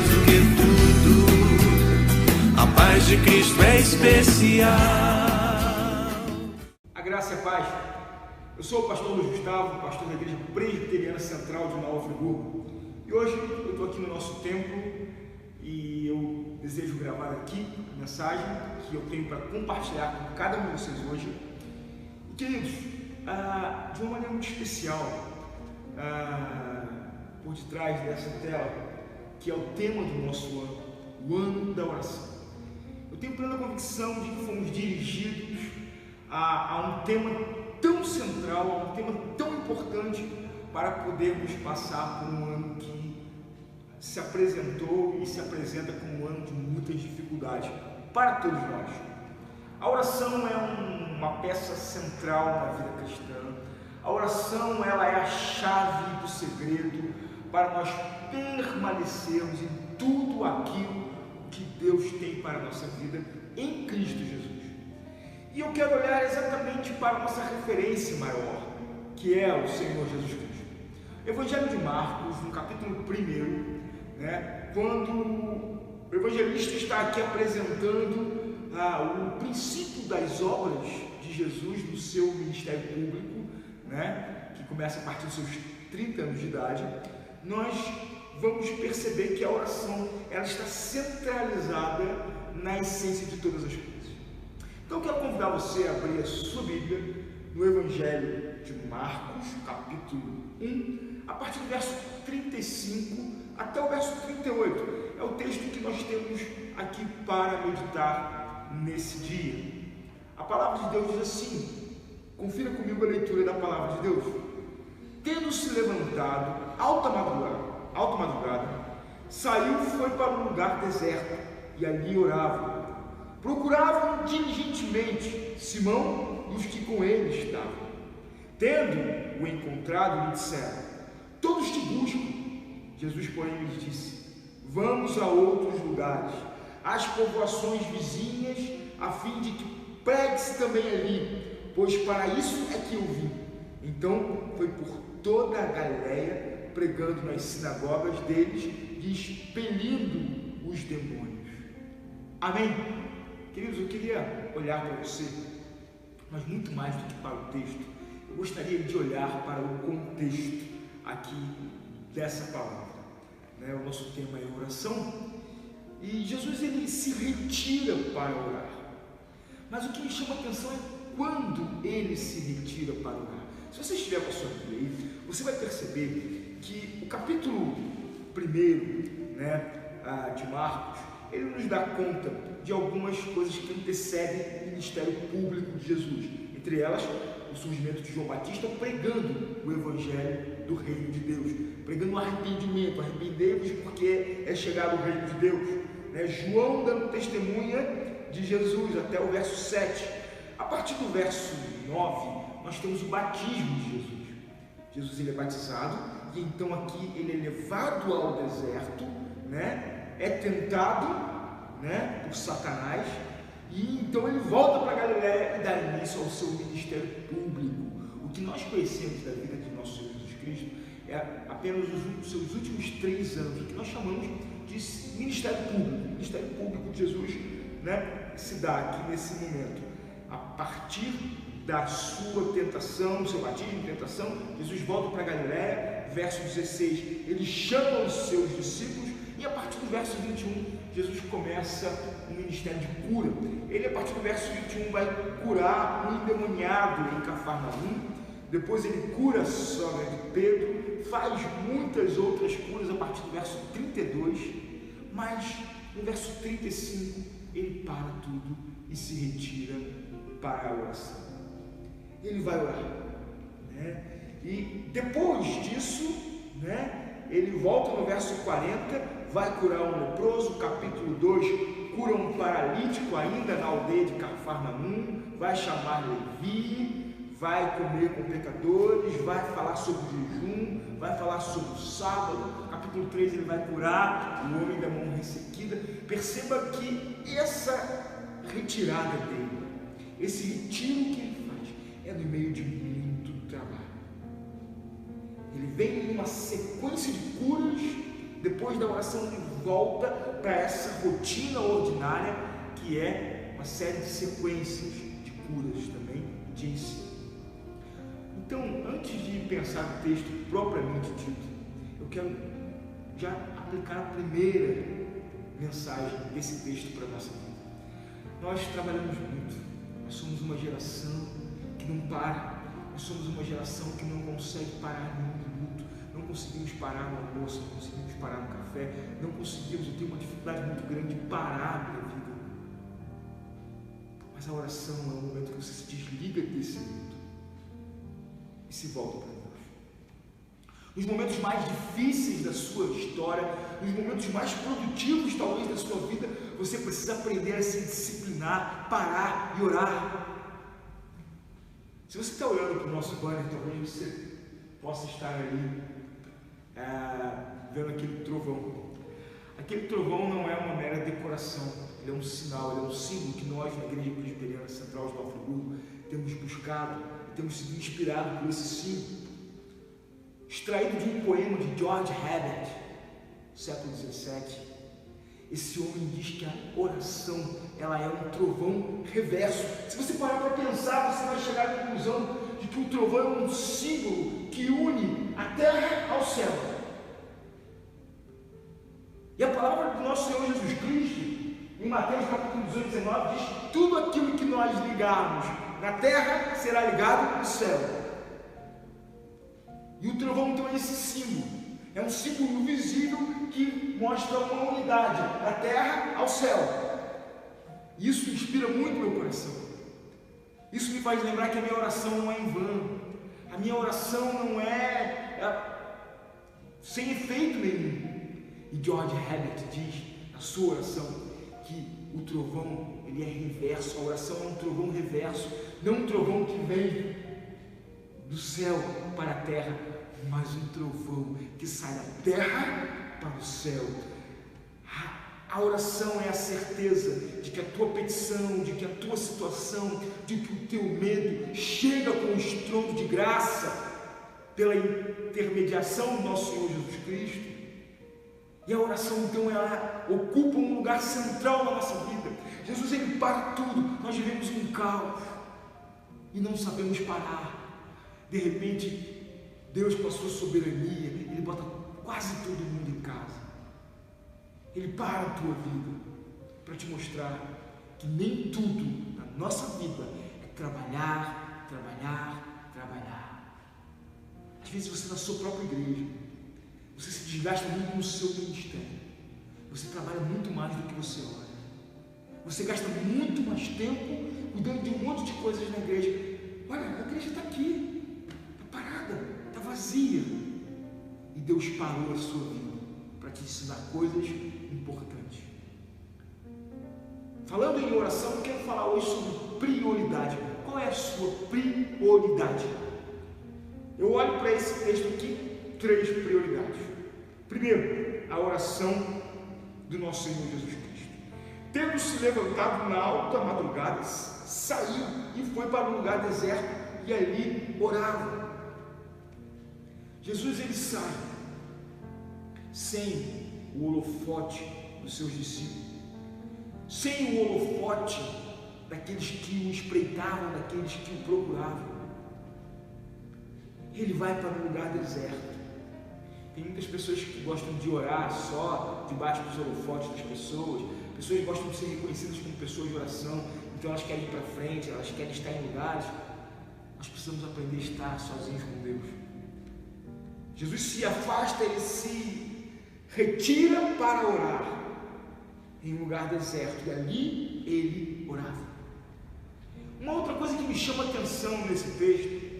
mais do que tudo. A paz de Cristo é especial. A graça e a paz. Eu sou o pastor Luiz Gustavo, pastor da Igreja Presbiteriana Central de Nova Friburgo. E hoje eu estou aqui no nosso templo e eu desejo gravar aqui a mensagem que eu tenho para compartilhar com cada um de vocês hoje. E, queridos, de uma maneira muito especial, por detrás dessa tela, que é o tema do nosso ano, o ano da oração. Eu tenho plena convicção de que fomos dirigidos a um tema tão central, a um tema tão importante para podermos passar por um ano que se apresentou e se apresenta como um ano de muitas dificuldades para todos nós. A oração é uma peça central na vida cristã. A oração, ela é a chave do segredo para nós permanecermos em tudo aquilo que Deus tem para a nossa vida em Cristo Jesus. E eu quero olhar exatamente para a nossa referência maior, que é o Senhor Jesus Cristo. Evangelho de Marcos, no capítulo 1, quando o evangelista está aqui apresentando o princípio das obras de Jesus no seu ministério público, que começa a partir dos seus 30 anos de idade, nós vamos perceber que a oração ela está centralizada na essência de todas as coisas. Então eu quero convidar você a abrir a sua Bíblia no Evangelho de Marcos, capítulo 1, a partir do verso 35 até o verso 38. É o texto que nós temos aqui para meditar nesse dia. A palavra de Deus diz assim, confira comigo a leitura da palavra de Deus. Tendo se levantado alta madrugada, saiu e foi para um lugar deserto e ali orava. Procuravam diligentemente Simão e os que com ele estavam. Tendo-o encontrado, lhe disseram: todos te buscam. Jesus, porém, lhes disse: vamos a outros lugares, às povoações vizinhas, a fim de que pregue-se também ali, pois para isso é que eu vim. Então foi por toda a Galileia, pregando nas sinagogas deles e expelindo os demônios. Amém? Queridos, eu queria olhar para você, mas muito mais do que para o texto, eu gostaria de olhar para o contexto aqui dessa palavra. O nosso tema é oração, e Jesus ele se retira para orar. Mas o que me chama a atenção é quando ele se retira para orar. Se você estiver com a sua Bíblia aí, você vai perceber que o capítulo 1, de Marcos, ele nos dá conta de algumas coisas que antecedem o ministério público de Jesus. Entre elas, o surgimento de João Batista pregando o evangelho do reino de Deus, pregando o arrependimento, arrependei-vos porque é chegado o reino de Deus. João dando testemunha de Jesus até o verso 7. A partir do verso 9, nós temos o batismo de Jesus. Jesus ele é batizado e então aqui ele é levado ao deserto, é tentado por Satanás, e então ele volta para Galileia e dá início ao seu ministério público. O que nós conhecemos da vida de nosso Senhor Jesus Cristo é apenas os seus últimos 3 anos, o que nós chamamos de ministério público. O ministério público de Jesus se dá aqui nesse momento. A partir da sua tentação, do seu batismo e tentação, Jesus volta para Galileia, verso 16, ele chama os seus discípulos, e a partir do verso 21, Jesus começa um ministério de cura. Ele, a partir do verso 21, vai curar um endemoniado em Cafarnaum. Depois ele cura a sogra de Pedro, faz muitas outras curas a partir do verso 32, mas no verso 35 ele para tudo e se retira para a oração. Ele vai orar, e depois disso, ele volta no verso 40, vai curar um leproso, capítulo 2, cura um paralítico ainda na aldeia de Cafarnaum, vai chamar Levi, vai comer com pecadores, vai falar sobre o jejum, vai falar sobre o sábado. Capítulo 3 ele vai curar o homem da mão ressequida. Perceba que essa retirada dele, esse retiro que ele faz, é no meio de muito trabalho. Ele vem em uma sequência de curas. Depois da oração ele volta para essa rotina ordinária que é uma série de sequências de curas também, de ensino. Então, antes de pensar no texto propriamente dito, eu quero já aplicar a primeira mensagem desse texto para a nossa vida. Nós trabalhamos muito, nós somos uma geração que não para, nós somos uma geração que não consegue parar em um minuto, não conseguimos parar no almoço, não conseguimos parar no café, não conseguimos, eu tenho uma dificuldade muito grande de parar a minha vida. Mas a oração é o momento que você se desliga desse mundo e se volta para Deus. Nos momentos mais difíceis da sua história, nos momentos mais produtivos talvez da sua vida, você precisa aprender a se disciplinar, parar e orar. Se você está olhando para o nosso banner, talvez você possa estar ali vendo aquele trovão. Aquele trovão não é uma mera decoração, ele é um sinal, ele é um símbolo que nós na Igreja Presbiteriana Central de Nova Friburgo temos buscado e temos sido inspirados por esse símbolo, extraído de um poema de George Herbert, século XVII. Esse homem diz que a oração ela é um trovão reverso. Se você parar para pensar, você vai chegar à conclusão de que o trovão é um símbolo que une a terra ao céu. E a palavra do nosso Senhor Jesus Cristo, em Mateus capítulo 18, 19, diz que tudo aquilo que nós ligarmos na terra será ligado no céu. E o trovão então é esse símbolo. É um símbolo visível que mostra uma unidade da terra ao céu. Isso inspira muito meu coração. Isso me faz lembrar que a minha oração não é em vão. A minha oração não é sem efeito nenhum. E George Herbert diz na sua oração que o trovão ele é reverso. A oração é um trovão reverso, não um trovão que vem do céu para a terra, mas um trovão que sai da terra para o céu. A oração é a certeza de que a tua petição, de que a tua situação, de que o teu medo chega com um estrondo de graça pela intermediação do nosso Senhor Jesus Cristo. E a oração então ela ocupa um lugar central na nossa vida. Jesus ele para tudo. Nós vivemos um caos e não sabemos parar. De repente Deus, com a sua soberania, Ele bota quase todo mundo em casa. Ele para a tua vida para te mostrar que nem tudo na nossa vida é trabalhar, trabalhar, trabalhar. Às vezes você na sua própria igreja, você se desgasta muito no seu ministério. Você trabalha muito mais do que você ora. Você gasta muito mais tempo cuidando de um monte de coisas na igreja. Olha, a igreja está aqui, está parada, vazia, e Deus parou a sua vida para te ensinar coisas importantes. Falando em oração, eu quero falar hoje sobre prioridade. Qual é a sua prioridade? Eu olho para esse texto aqui, 3 prioridades. Primeiro, a oração do nosso Senhor Jesus Cristo. Tendo se levantado na alta madrugada, saiu e foi para um lugar deserto e ali orava. Jesus ele sai sem o holofote dos seus discípulos, sem o holofote daqueles que o espreitavam, daqueles que o procuravam. Ele vai para um lugar deserto. Tem muitas pessoas que gostam de orar só debaixo dos holofotes das pessoas. Pessoas gostam de ser reconhecidas como pessoas de oração, então elas querem ir para frente, elas querem estar em lugares. Nós precisamos aprender a estar sozinhos com Deus. Jesus se afasta, ele se retira para orar em um lugar deserto, e ali ele orava. Uma outra coisa que me chama a atenção nesse texto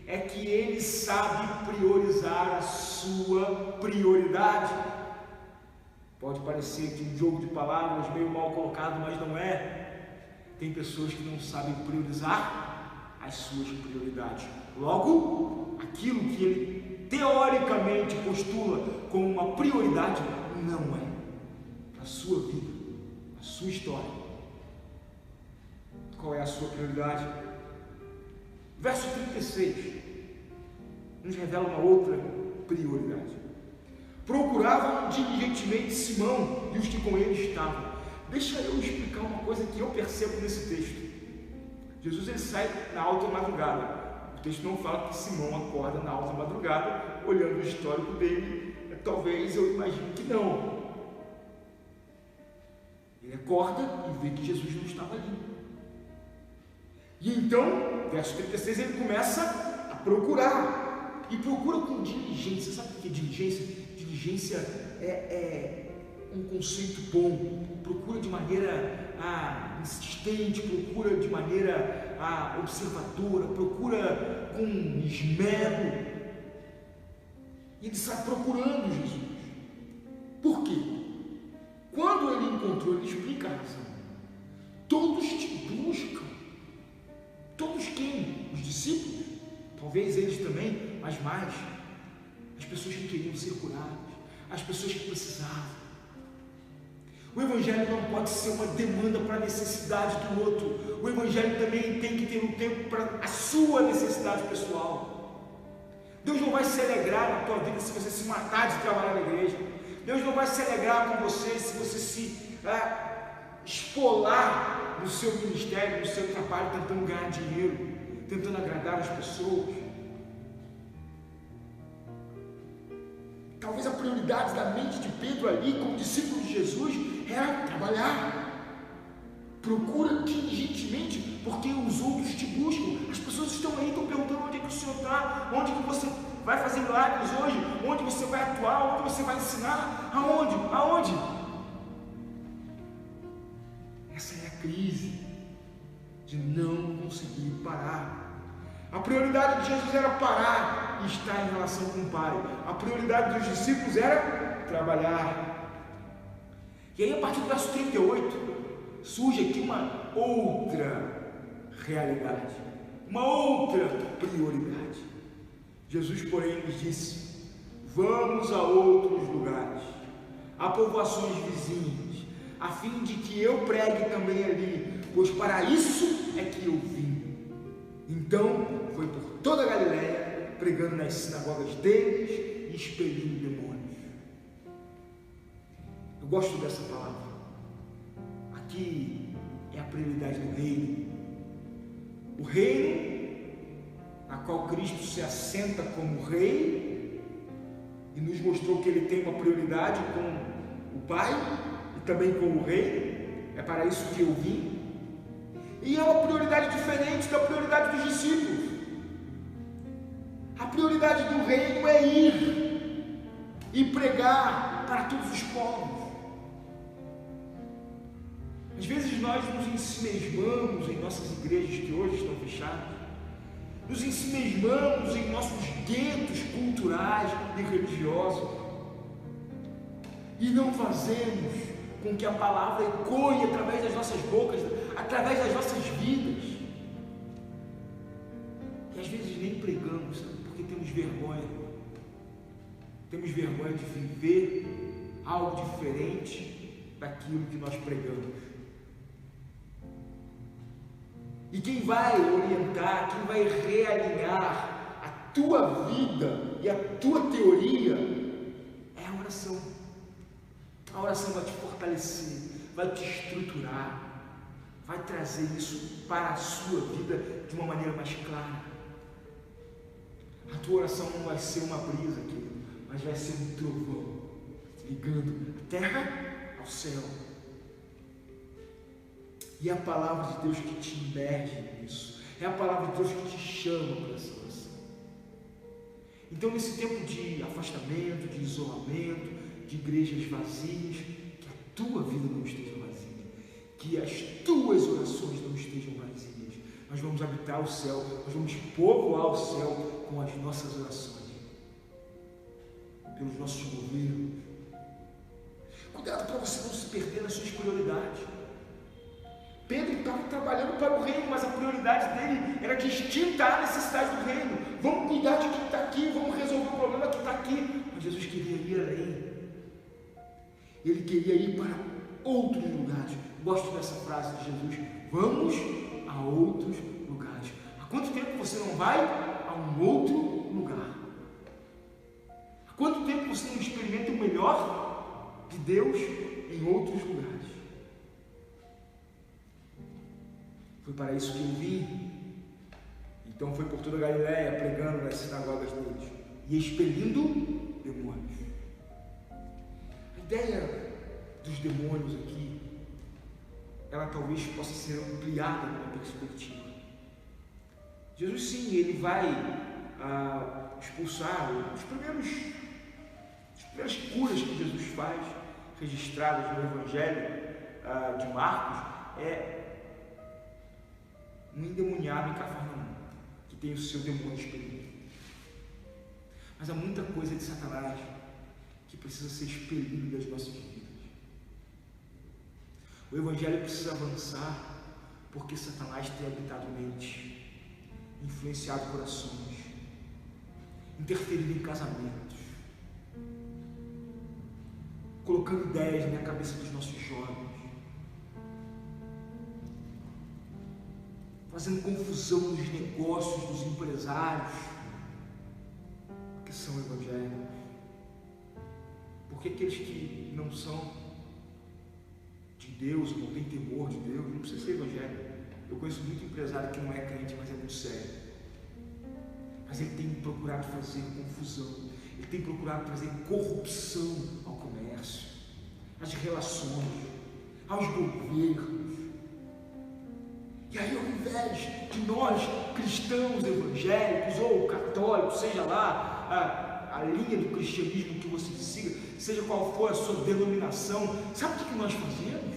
é que ele sabe priorizar a sua prioridade. Pode parecer que um jogo de palavras meio mal colocado, mas não é. Tem pessoas que não sabem priorizar as suas prioridades. Logo, aquilo que ele teoricamente postula como uma prioridade, não é. Na sua vida, na sua história. Qual é a sua prioridade? Verso 36 nos revela uma outra prioridade. procuravam diligentemente Simão e os que com ele estavam. Deixa eu explicar uma coisa que eu percebo nesse texto. Jesus ele sai na alta madrugada. O texto não fala que Simão acorda na alta madrugada, olhando o histórico dele, talvez eu imagino que não. Ele acorda e vê que Jesus não estava ali. E então, verso 36, ele começa a procurar. E procura com diligência. Sabe o que é diligência? Diligência é um conceito bom. Procura de maneira insistente, procura de maneira observadora, procura com esmero. E ele está procurando Jesus. Por quê? Quando ele encontrou, ele explica a razão. Todos te buscam. Todos quem? Os discípulos? Talvez eles também, mas mais. As pessoas que queriam ser curadas, as pessoas que precisavam. O Evangelho não pode ser uma demanda para a necessidade do outro. O Evangelho também tem que ter um tempo para a sua necessidade pessoal. Deus não vai se alegrar na tua vida se você se matar de trabalhar na igreja. Deus não vai se alegrar com você se você se esfolar no seu ministério, no seu trabalho, tentando ganhar dinheiro, tentando agradar as pessoas. Talvez a prioridade da mente de Pedro ali, como discípulo de Jesus, era trabalhar. Procura diligentemente, porque os outros te buscam. As pessoas estão aí, estão perguntando onde é que o Senhor está, onde que você vai fazer milagres hoje, onde você vai atuar, onde você vai ensinar, aonde? Aonde? Essa é a crise de não conseguir parar. A prioridade de Jesus era parar e estar em relação com o Pai. A prioridade dos discípulos era trabalhar. E aí, a partir do verso 38, surge aqui uma outra realidade, uma outra prioridade. Jesus, porém, lhes disse: vamos a outros lugares, a povoações vizinhas, a fim de que eu pregue também ali, pois para isso é que eu vim. Então foi por toda a Galileia, pregando nas sinagogas deles e expelindo demônios. Eu gosto dessa palavra. Aqui é a prioridade do reino. O reino na qual Cristo se assenta como rei e nos mostrou que ele tem uma prioridade com o Pai e também com o reino. É para isso que eu vim. E é uma prioridade diferente da prioridade dos discípulos. A prioridade do reino é ir e pregar para todos os povos. Às vezes nós nos ensimesmamos em nossas igrejas que hoje estão fechadas, nos ensimesmamos em nossos guetos culturais e religiosos e não fazemos com que a palavra ecoe através das nossas bocas, através das nossas vidas. E às vezes nem pregamos, sabe? Porque temos vergonha. Temos vergonha de viver algo diferente daquilo que nós pregamos. E quem vai orientar, quem vai realinhar a tua vida e a tua teoria é a oração. A oração vai te fortalecer, vai te estruturar, vai trazer isso para a sua vida de uma maneira mais clara. A tua oração não vai ser uma brisa, querido, mas vai ser um trovão ligando a terra ao céu. E é a palavra de Deus que te imerge nisso. É a palavra de Deus que te chama para essa oração. Então, nesse tempo de afastamento, de isolamento, de igrejas vazias, que a tua vida não esteja vazia, que as tuas orações não estejam vazias. Nós vamos habitar o céu, nós vamos povoar o céu com as nossas orações, pelos nossos governos. Cuidado para você não se perder nas suas prioridades. Pedro estava trabalhando para o reino, mas a prioridade dele era distinta à necessidade do reino. Vamos cuidar de quem está aqui, vamos resolver o problema que está aqui. Mas Jesus queria ir além. Ele queria ir para outros lugares. Gosto dessa frase de Jesus: vamos a outros lugares. Há quanto tempo você não vai a um outro lugar? Há Há quanto tempo você não experimenta o melhor de Deus em outros lugares? Foi para isso que eu vim. Então foi por toda a Galileia, pregando nas sinagogas deles e expelindo demônios. A ideia dos demônios aqui, ela talvez possa ser ampliada numa perspectiva. Jesus, sim, ele vai expulsar as primeiras curas que Jesus faz, registradas no Evangelho de Marcos, é um endemoniado em Cafarnaum, que tem o seu demônio expelido. Mas há muita coisa de Satanás que precisa ser expelida das nossas vidas. O Evangelho precisa avançar porque Satanás tem habitado mentes, influenciado corações, interferido em casamentos, colocando ideias na cabeça dos nossos jovens, fazendo confusão nos negócios dos empresários que são evangélicos. Porque aqueles que não são de Deus, não têm temor de Deus, não precisa ser evangélico. Eu conheço muito empresário que não é crente, mas é muito sério. Mas ele tem procurado fazer confusão, ele tem procurado trazer corrupção ao comércio, às relações, aos governos. E aí, ao invés de nós, cristãos evangélicos ou católicos, seja lá a linha do cristianismo que você siga, seja qual for a sua denominação, sabe o que nós fazemos?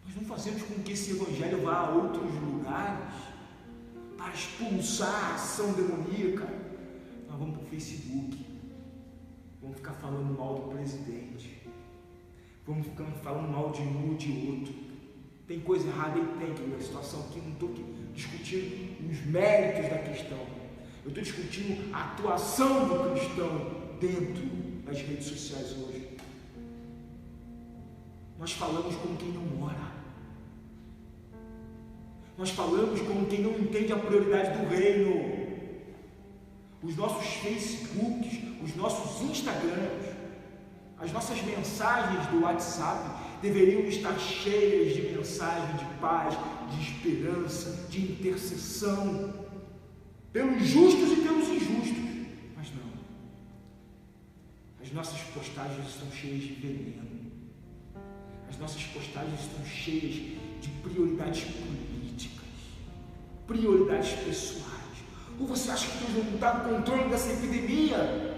Nós não fazemos com que esse evangelho vá a outros lugares para expulsar a ação demoníaca. Nós vamos para o Facebook, vamos ficar falando mal do presidente, vamos ficar falando mal de um ou de outro. Tem coisa errada? Tem, que a situação aqui, não estou discutindo os méritos da questão. Eu estou discutindo a atuação do cristão dentro das redes sociais hoje. Nós falamos como quem não ora. Nós falamos como quem não entende a prioridade do reino. Os nossos Facebooks, os nossos Instagrams, as nossas mensagens do WhatsApp deveriam estar cheias de mensagem de paz, de esperança, de intercessão, pelos justos e pelos injustos. Mas não. As nossas postagens estão cheias de veneno. As nossas postagens estão cheias de prioridades políticas, prioridades pessoais. Ou você acha que Deus não está no controle dessa epidemia?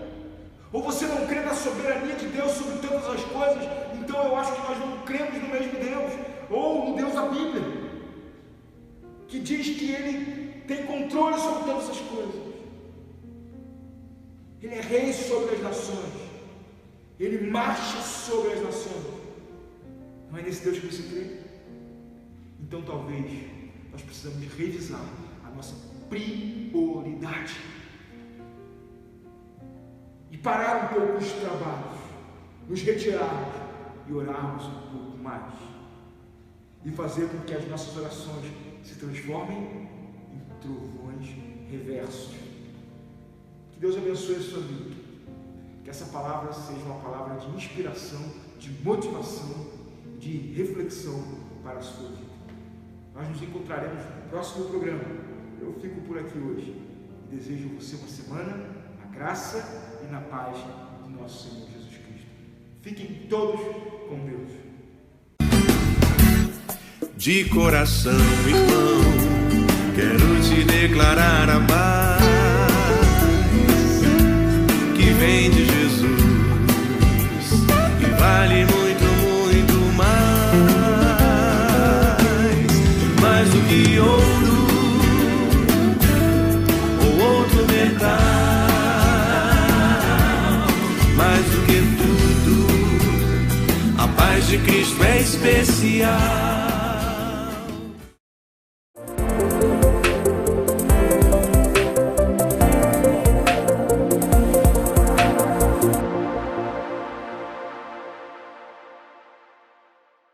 Ou você não crê na soberania de Deus sobre todas as coisas? Então eu acho que nós não cremos no mesmo Deus, ou no Deus da Bíblia, que diz que Ele tem controle sobre todas as coisas. Ele é rei sobre as nações, Ele marcha sobre as nações. Não é nesse Deus que você crê? Então talvez nós precisamos revisar a nossa prioridade e parar um pouco os trabalhos, nos retirarmos e orarmos um pouco mais e fazer com que as nossas orações se transformem em trovões reversos. Que Deus abençoe a sua vida, que essa palavra seja uma palavra de inspiração, de motivação, de reflexão para a sua vida. Nós nos encontraremos no próximo programa. Eu fico por aqui hoje e desejo a você uma semana na graça e na paz de nosso Senhor Jesus Cristo. Fiquem todos com Deus. De coração, irmão, quero te declarar a paz que vem de Jesus e vale muito, muito mais do que ouro ou outro metal, mais do que tudo, a paz de Cristo é especial.